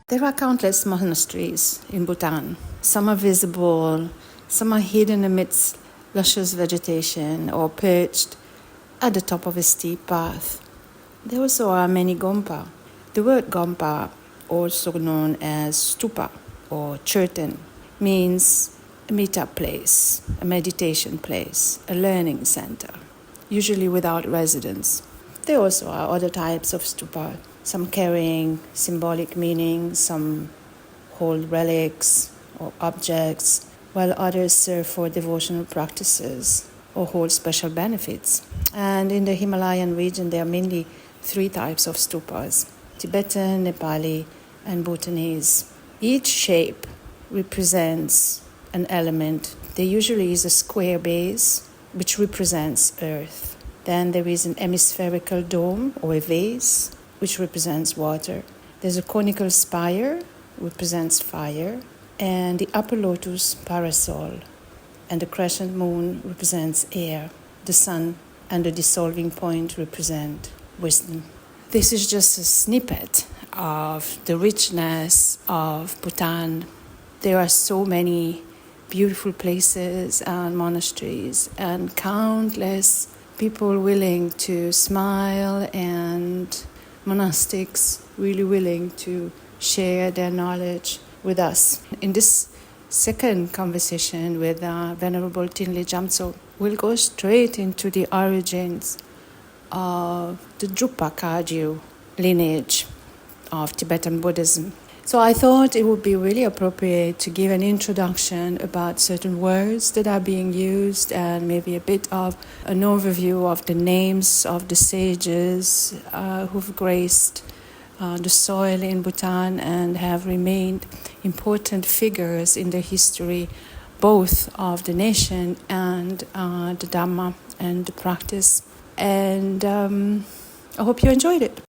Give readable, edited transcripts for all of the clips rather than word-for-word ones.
There are countless monasteries in Bhutan. Some are visible, some are hidden amidst luscious vegetation or perched at the top of a steep path. There also are many gompa. The word gompa, also known as stupa or churten, means a meetup place, a meditation place, a learning center, usually without residents. There also are other types of stupa, some carrying symbolic meaning, some hold relics or objects, while others serve for devotional practices or hold special benefits. And in the Himalayan region, there are mainly three types of stupas: Tibetan, Nepali, and Bhutanese. Each shape represents an element. There usually is a square base, which represents earth. Then there is an hemispherical dome or a vase, which represents water. There's a conical spire, represents fire, and the upper lotus parasol, and the crescent moon represents air. The sun and the dissolving point represent wisdom. This is just a snippet of the richness of Bhutan. There are so many beautiful places and monasteries and countless people willing to smile and monastics really willing to share their knowledge with us. In this second conversation with Venerable Thinley Jamtsho, we'll go straight into the origins of the Drukpa Kagyu lineage of Tibetan Buddhism. So I thought it would be really appropriate to give an introduction about certain words that are being used and maybe a bit of an overview of the names of the sages who've graced the soil in Bhutan and have remained important figures in the history both of the nation and the Dhamma and the practice. And I hope you enjoyed it.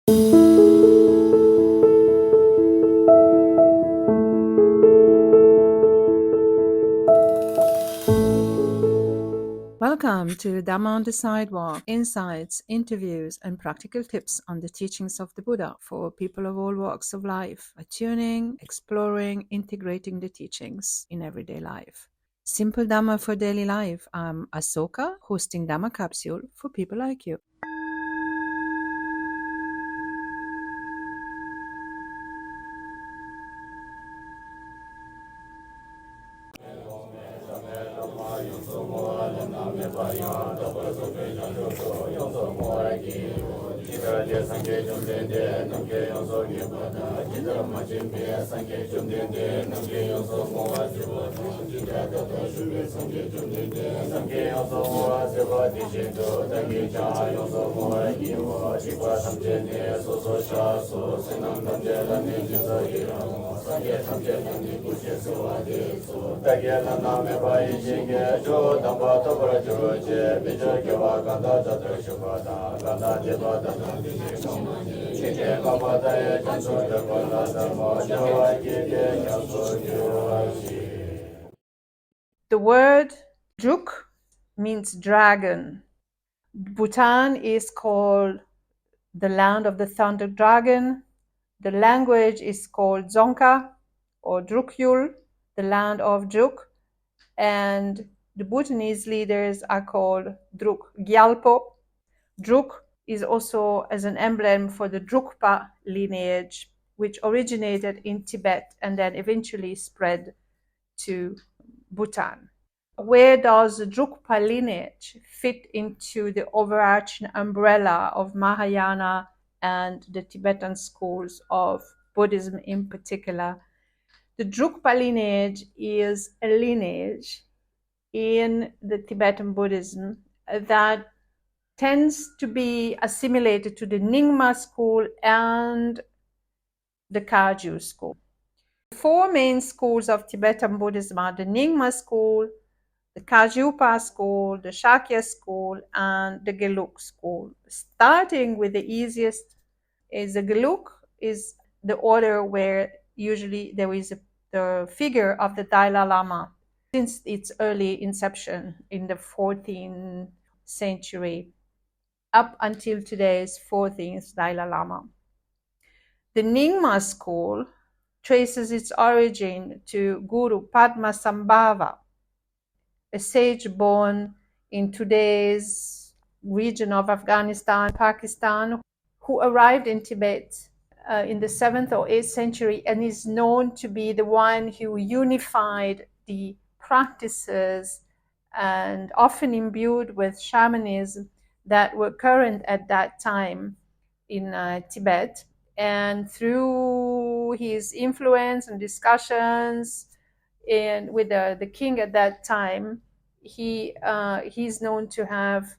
Welcome to Dhamma on the Sidewalk, insights, interviews, and practical tips on the teachings of the Buddha for people of all walks of life, attuning, exploring, integrating the teachings in everyday life. Simple Dhamma for daily life. I'm Asoka, hosting Dhamma Capsule for people like you. The word Druk means dragon. Bhutan is called the land of the thunder dragon. The language is called Dzongkha or Drukyul, the land of Druk. And the Bhutanese leaders are called Druk Gyalpo. Druk is also as an emblem for the Drukpa lineage, which originated in Tibet and then eventually spread to Bhutan. Where does the Drukpa lineage fit into the overarching umbrella of Mahayana and the Tibetan schools of Buddhism in particular? The Drukpa lineage is a lineage in the Tibetan Buddhism that tends to be assimilated to the Nyingma school and the Kagyu school. The four main schools of Tibetan Buddhism are the Nyingma school, the Kagyupa school, the Shakya school, and the Gelug school. Starting with the easiest is the Gelug, is the order where usually there is the figure of the Dalai Lama since its early inception in the 14th century up until today's 14th Dalai Lama. The Nyingma school traces its origin to Guru Padmasambhava, a sage born in today's region of Afghanistan, Pakistan, who arrived in Tibet in the 7th or 8th century and is known to be the one who unified the practices and often imbued with shamanism that were current at that time in Tibet. And through his influence and discussions with the king at that time, he's known to have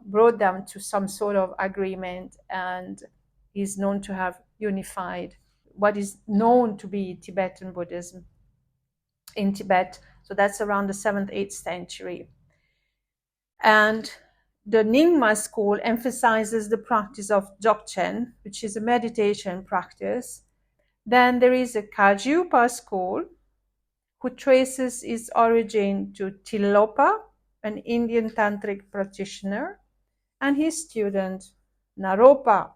brought them to some sort of agreement, and is known to have unified what is known to be Tibetan Buddhism in Tibet. So that's around the 7th, 8th century. And the Nyingma school emphasizes the practice of Dzogchen, which is a meditation practice. Then there is a Kagyu school, who traces its origin to Tilopa, an Indian tantric practitioner, and his student Naropa.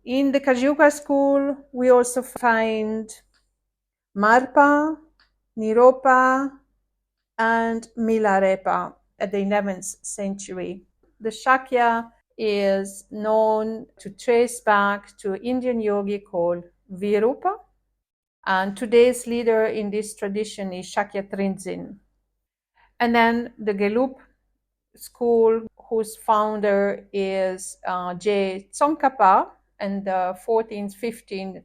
In the Kagyupa school, we also find Marpa, Niropa, and Milarepa at the 11th century. The Shakya is known to trace back to Indian yogi called Virupa, and today's leader in this tradition is Shakya Trinzin. And then the Gelup school, whose founder is J. Tsongkhapa in the 14th, 15th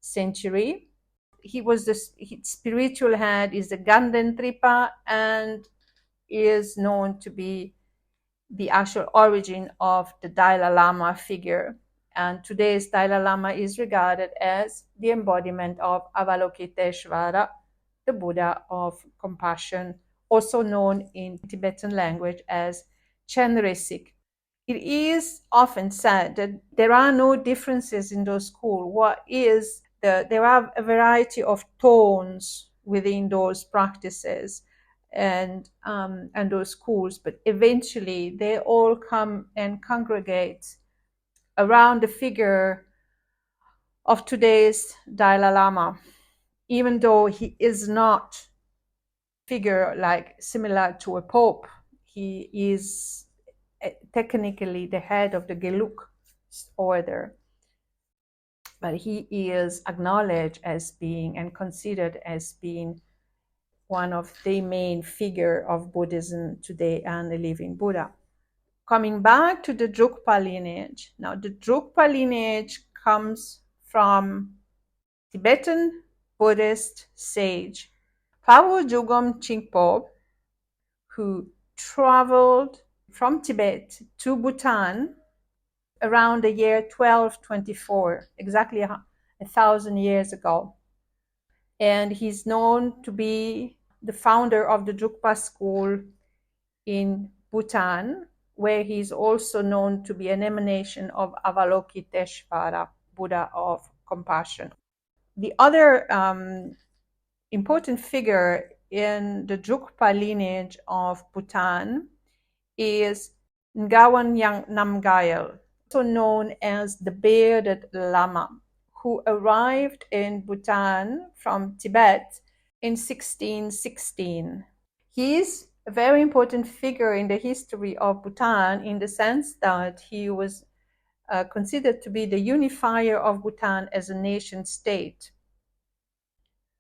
century. He was his spiritual head is the Ganden Tripa, and is known to be the actual origin of the Dalai Lama figure. And today's Dalai Lama is regarded as the embodiment of Avalokiteshvara, the Buddha of compassion, also known in Tibetan language as Chenresik. It is often said that there are no differences in those schools. There are a variety of tones within those practices and those schools, but eventually they all come and congregate around the figure of today's Dalai Lama, even though he is not figure like similar to a pope. He is technically the head of the Geluk order, but he is acknowledged as being and considered as being one of the main figure of Buddhism today and the living Buddha. Coming back to the Drukpa lineage. Now, the Drukpa lineage comes from Tibetan Buddhist sage Pabo Jugom Chingpo, who traveled from Tibet to Bhutan around the year 1224, exactly 1,000 years ago. And he's known to be the founder of the Drukpa school in Bhutan, where he's also known to be an emanation of Avalokiteshvara, Buddha of compassion. The other important figure in the Drukpa lineage of Bhutan is Ngawan Namgyal, also known as the Bearded Lama, who arrived in Bhutan from Tibet in 1616. He is a very important figure in the history of Bhutan in the sense that he was considered to be the unifier of Bhutan as a nation state.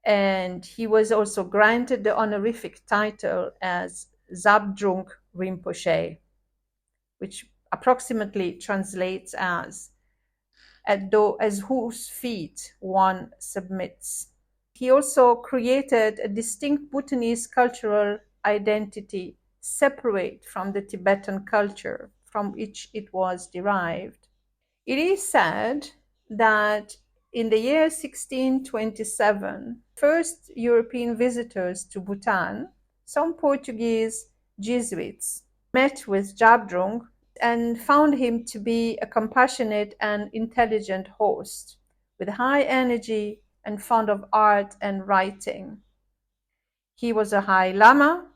And he was also granted the honorific title as Zabdrung Rinpoche, which approximately translates as whose feet one submits. He also created a distinct Bhutanese cultural identity separate from the Tibetan culture from which it was derived. It is said that in the year 1627, first European visitors to Bhutan, some Portuguese Jesuits, met with Jabdrung and found him to be a compassionate and intelligent host with high energy and fond of art and writing. He was a high Lama,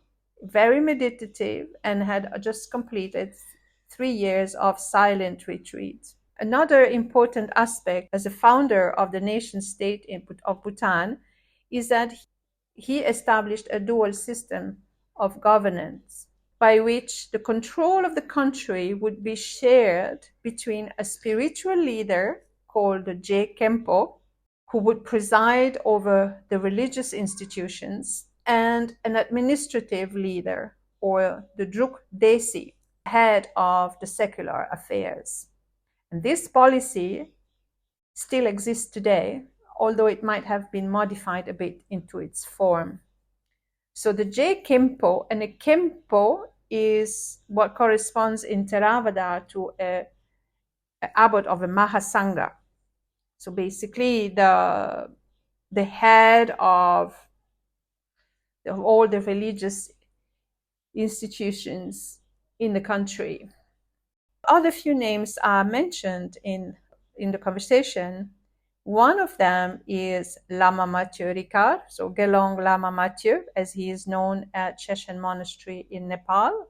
very meditative, and had just completed 3 years of silent retreat. Another important aspect as a founder of the nation state of Bhutan is that he established a dual system of governance by which the control of the country would be shared between a spiritual leader called the Je Kempo, who would preside over the religious institutions, and an administrative leader, or the Drukpa, head of the secular affairs. And this policy still exists today, although it might have been modified a bit into its form. So the Je Kempo, and a Kempo is what corresponds in Theravada to an abbot of a Mahasangha. So basically the head of all the religious institutions in the country. Other few names are mentioned in the conversation. One of them is Lama Mathieu Ricard, so Gelong Lama Mathieu, as he is known at Sheshen Monastery in Nepal.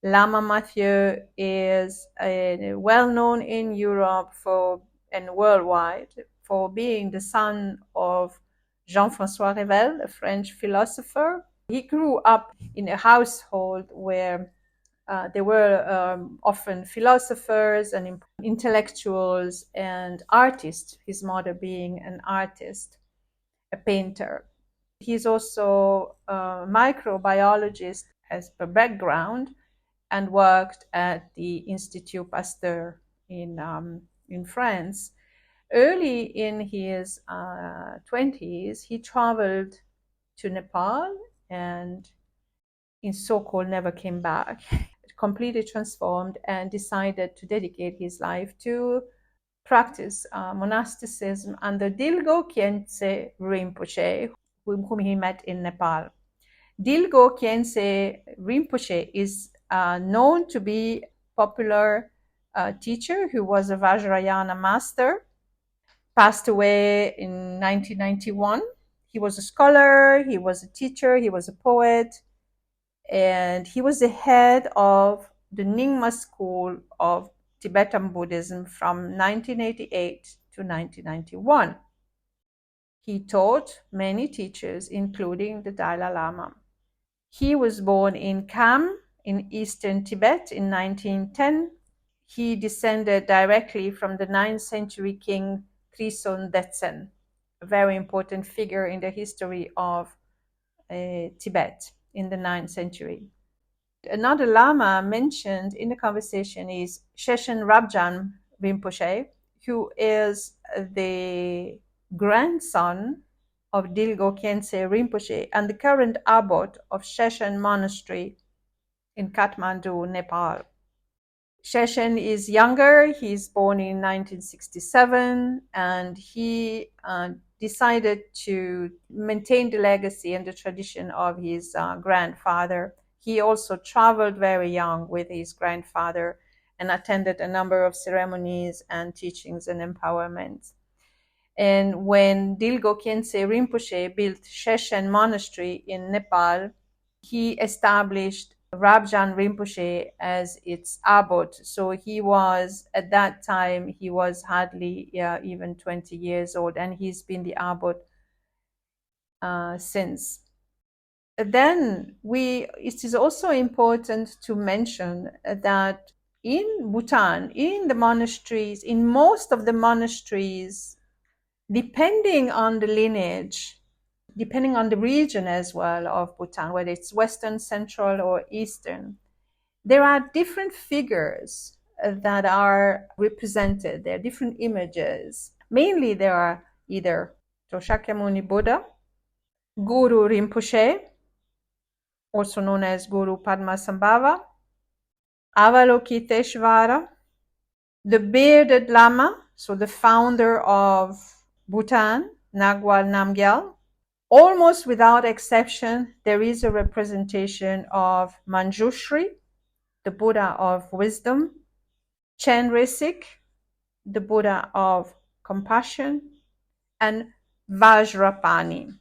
Lama Mathieu is well known in Europe and worldwide for being the son of Jean-François Revel, a French philosopher. He grew up in a household where there were often philosophers and intellectuals and artists, his mother being an artist, a painter. He's also a microbiologist as per background and worked at the Institut Pasteur in France. Early in his 20s, he traveled to Nepal and in so-called never came back, completely transformed, and decided to dedicate his life to practice monasticism under Dilgo Khyentse Rinpoche, whom he met in Nepal. Dilgo Khyentse Rinpoche is known to be a popular teacher who was a Vajrayana master, passed away in 1991. He was a scholar, he was a teacher, he was a poet, and he was the head of the Nyingma school of Tibetan Buddhism from 1988 to 1991. He taught many teachers, including the Dalai Lama. He was born in Kham in eastern Tibet in 1910. He descended directly from the 9th century king Trison Detsen, a very important figure in the history of Tibet in the 9th century. Another Lama mentioned in the conversation is Sheshen Rabjan Rinpoche, who is the grandson of Dilgo Khyentse Rinpoche and the current abbot of Sheshen Monastery in Kathmandu, Nepal. Sheshen is younger. He's born in 1967, and he decided to maintain the legacy and the tradition of his grandfather. He also traveled very young with his grandfather and attended a number of ceremonies and teachings and empowerments. And when Dilgo Khyentse Rinpoche built Sheshen Monastery in Nepal, he established Rabjan Rinpoche as its abbot. So he was, at that time, he was hardly even 20 years old, and he's been the abbot since. Then it is also important to mention that in Bhutan, in the monasteries, in most of the monasteries, depending on the lineage, depending on the region as well of Bhutan, whether it's Western, Central, or Eastern, there are different figures that are represented. There are different images. Mainly there are either Shakyamuni Buddha, Guru Rinpoche, also known as Guru Padmasambhava, Avalokiteshvara, the bearded Lama, so the founder of Bhutan, Nagwal Namgyal. Almost without exception, there is a representation of Manjushri, the Buddha of wisdom, Chenresik, the Buddha of compassion, and Vajrapani.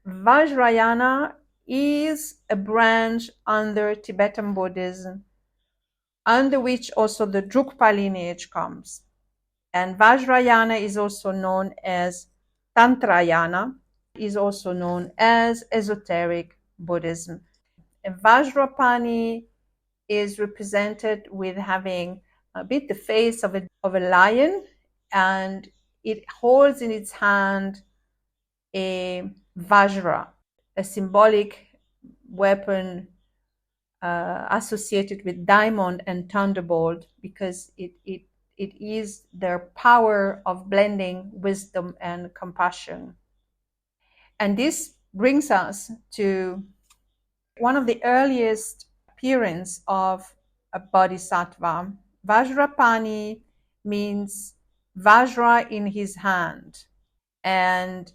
Vajrayana is a branch under Tibetan Buddhism, under which also the Drukpa lineage comes. And Vajrayana is also known as Tantrayana, is also known as esoteric Buddhism. And Vajrapani is represented with having a bit the face of a lion, and it holds in its hand a Vajra, a symbolic weapon associated with diamond and thunderbolt, because it is their power of blending wisdom and compassion. And this brings us to one of the earliest appearance of a bodhisattva. Vajrapani means Vajra in his hand. And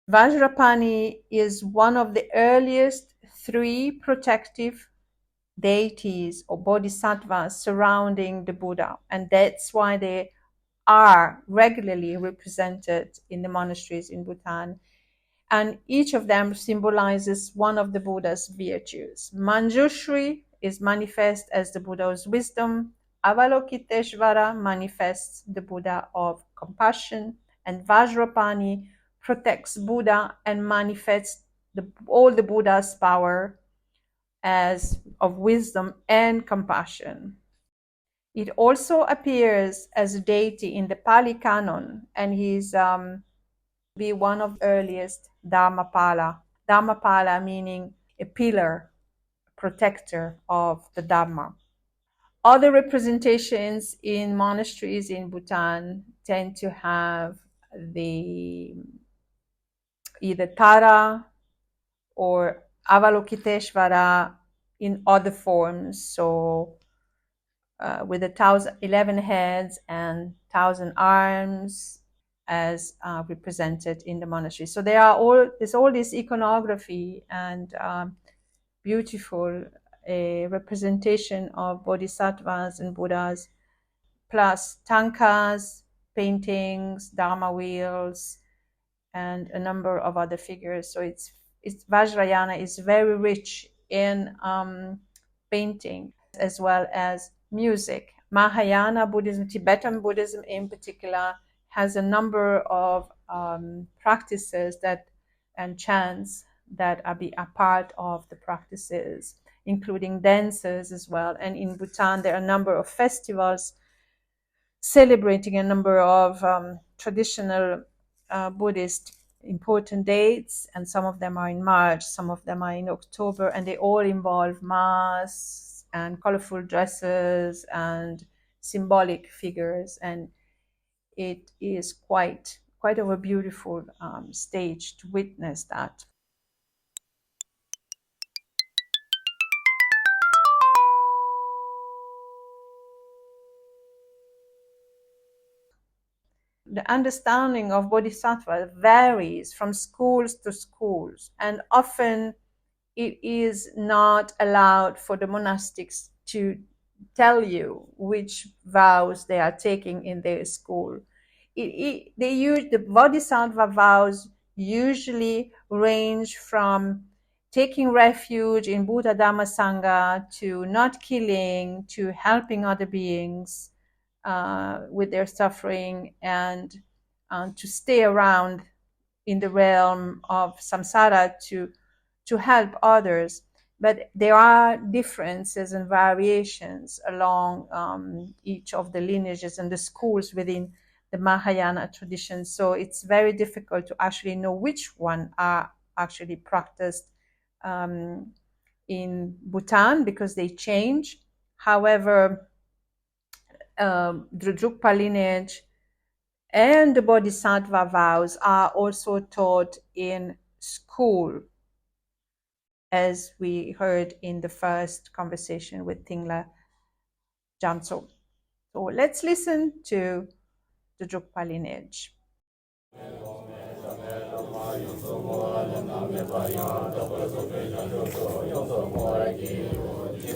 Vajrapani is one of the earliest three protective deities or bodhisattvas surrounding the Buddha. And that's why they are regularly represented in the monasteries in Bhutan. And each of them symbolizes one of the Buddha's virtues. Manjushri is manifest as the Buddha's wisdom. Avalokiteshvara manifests the Buddha of compassion. And Vajrapani protects Buddha and manifests all the Buddha's power as of wisdom and compassion. It also appears as a deity in the Pali Canon, and he's be one of the earliest Dharmapala. Dharmapala meaning a pillar, protector of the Dharma. Other representations in monasteries in Bhutan tend to have the either Tara or Avalokiteshvara in other forms. So with 11 heads and 1,000 arms as represented in the monastery. So there's all this iconography and beautiful representation of bodhisattvas and Buddhas, plus tankas, paintings, dharma wheels, and a number of other figures. So it's Vajrayana is very rich in painting as well as music. Mahayana Buddhism, Tibetan Buddhism in particular, has a number of practices and chants that are a part of the practices, including dances as well. And in Bhutan, there are a number of festivals celebrating a number of traditional Buddhist important dates, and some of them are in March, some of them are in October, and they all involve masks and colorful dresses and symbolic figures, and it is quite of a beautiful stage to witness that. The understanding of bodhisattva varies from schools to schools, and often it is not allowed for the monastics to tell you which vows they are taking in their school. The bodhisattva vows usually range from taking refuge in Buddha Dhamma Sangha to not killing, to helping other beings with their suffering, and to stay around in the realm of samsara to help others. But there are differences and variations along each of the lineages and the schools within the Mahayana tradition. So it's very difficult to actually know which one are actually practiced in Bhutan, because they change. However, the Drukpa lineage and the Bodhisattva vows are also taught in school, as we heard in the first conversation with Thinley Jamtsho. So let's listen to the Drukpa lineage. We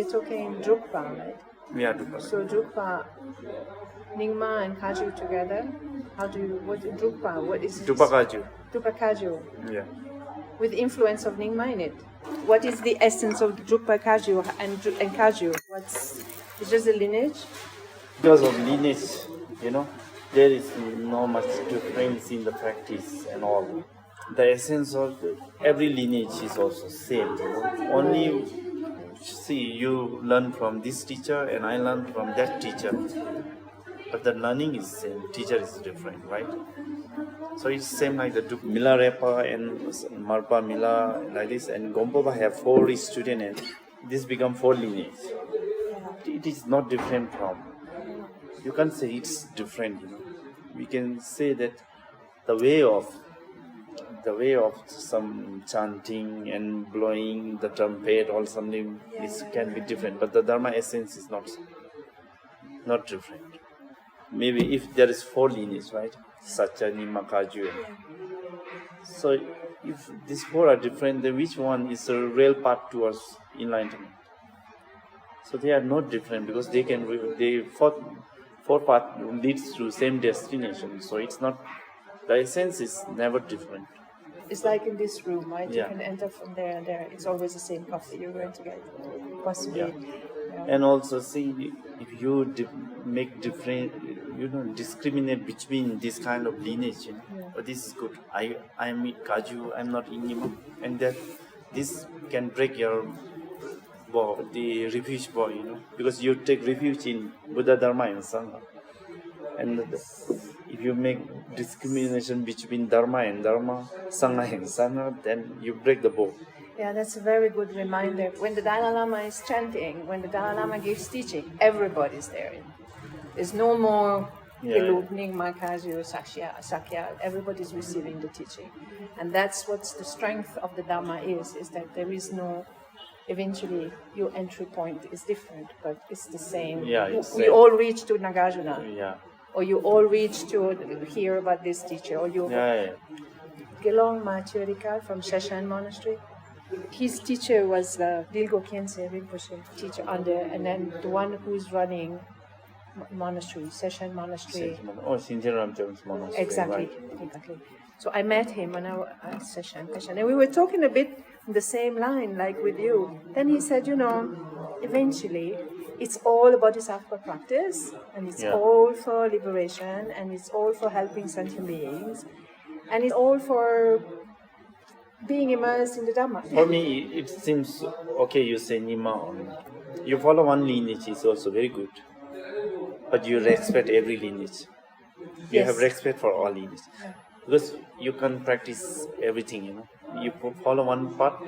are talking Drukpa, right? Yeah, Drukpa. So Drukpa, Nyingma and Kagyu together. What Drukpa? What is Drukpa Kagyu. Drukpa Kagyu. Yeah. With influence of Nyingma in it. What is the essence of Drukpa Kagyu and Kagyu? It's just the lineage? Because of lineage, there is no much difference in the practice and all. The essence of every lineage is also same. Only you learn from this teacher and I learn from that teacher. But the learning is same, teacher is different, right? So it's same like the Mila Repa and Marpa Mila like this, and Gompoba have 4 students and this become 4 lineage. It is not different from. You can't say it's different. We can say that the way of some chanting and blowing the trumpet or something can be different, but the Dharma essence is not different. Maybe if there is 4 lineages, right? Satya, Nyingma, Kagyu. So if these 4 are different, then which one is a real path towards enlightenment? So they are not different because they 4 path leads to same destination. So it's not, the essence is never different. It's like in this room, right? Yeah. You can enter from there and there. It's always the same coffee you're going to get, possibly. Yeah. And also see, if you make different, discriminate between this kind of lineage, but this is good. I am Kagyu, I'm not Nyingma, and that this can break your the refuge boy, because you take refuge in Buddha, Dharma, and Sangha. And if you make discrimination between Dharma and Dharma, Sangha and Sangha, then you break the bow. Yeah, that's a very good reminder. When the Dalai Lama is chanting, when the Dalai Lama gives teaching, everybody's there. There's no more Nyingma, Kagyu, Sakya. Everybody's receiving the teaching. And that's what the strength of the Dhamma is that there is no, eventually your entry point is different, but it's the same. Yeah, we all reach to Nagarjuna. Yeah. Or you all reach to hear about this teacher. Or you Gelong Maturika from Sheshan Monastery. His teacher was Dilgo Khyentse Rinpoche, teacher under, and then the one who's running monastery, Seshan Monastery. Thinley Jamtsho Monastery. Exactly, Right. exactly. So I met him when I was at Seshan, and we were talking a bit in the same line, like with you. Then he said, eventually, it's all about bodhisattva practice, and it's all for liberation, and it's all for helping sentient beings, and it's all for being immersed in the Dhamma. For me, it seems okay. You say Nyingma, you follow one lineage is also very good, but you respect every lineage. You have respect for all lineages, because you can practice everything. You follow one path.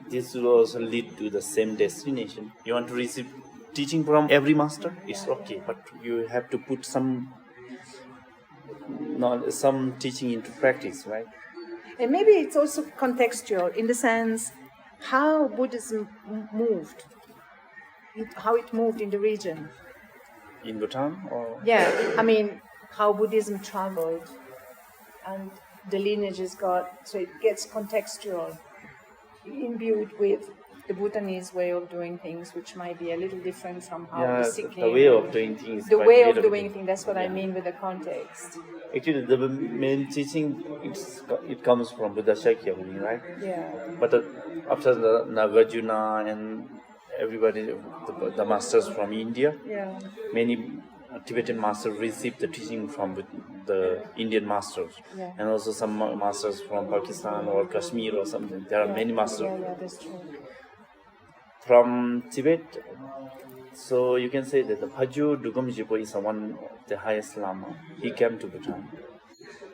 This will also lead to the same destination. You want to receive teaching from every master, it's okay, but you have to put some teaching into practice, right? And maybe it's also contextual in the sense how Buddhism moved, how it moved in the region. In Bhutan? Or? Yeah, I mean, how Buddhism traveled and the lineages so it gets contextual, imbued with the Bhutanese way of doing things, which might be a little different from how the Sikh the way of doing things. The way of doing things, that's what I mean with the context. Actually, the main teaching, it comes from Buddha Shakyamuni, right? Yeah. But after the Nagarjuna and everybody, the masters from India, many Tibetan masters received the teaching from the Indian masters, and also some masters from Pakistan or Kashmir or something. There are many masters. Yeah, that's true. From Tibet, So you can say that the Phaju Dugam Jipo is one of the highest Lama. He came to Bhutan.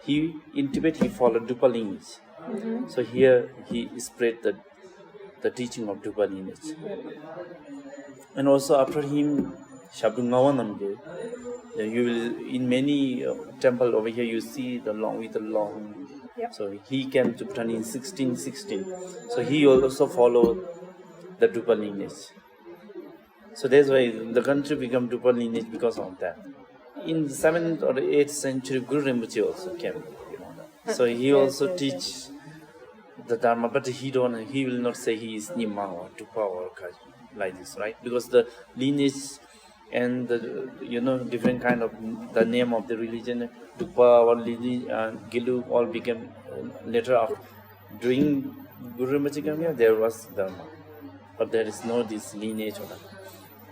In Tibet he followed Drukpa lineage. So here he spread the teaching of Drukpa lineage. And also after him, Shabdungawanamge, you will in many temple over here you see the long. Yep. So he came to Bhutan in 1616. So he also followed the Drukpa lineage. So that's why the country became Drukpa lineage because of that. In the 7th or 8th century, Guru Rinpoche also came. So he also teach the Dharma, but he will not say he is Nima or Drukpa or Kagyu like this, right? Because the lineage and the different kind of the name of the religion, Drukpa or lineage and Gilu all became later after. During Guru Rinpoche came here, there was Dharma, but there is no this lineage or that.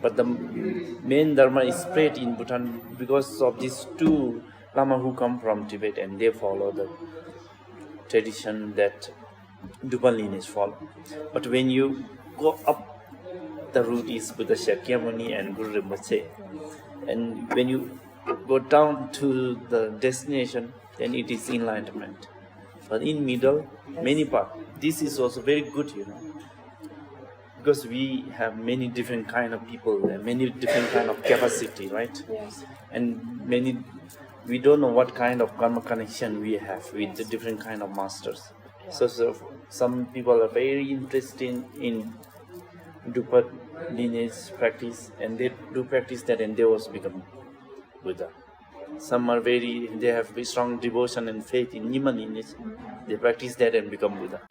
But the main Dharma is spread in Bhutan because of these two Lama who come from Tibet and they follow the tradition that Drukpa lineage follow. But when you go up, the route is Buddha Shakyamuni and Guru Rinpoche. And when you go down to the destination, then it is enlightenment. But in middle, many paths. This is also very good, because we have many different kind of people and many different kind of capacity, right? Yes. And we don't know what kind of karma connection we have with the different kind of masters. So some people are very interested in Drukpa lineage practice, and they do practice that, and they also become Buddha. Some they have very strong devotion and faith in Nima lineage. They practice that and become Buddha.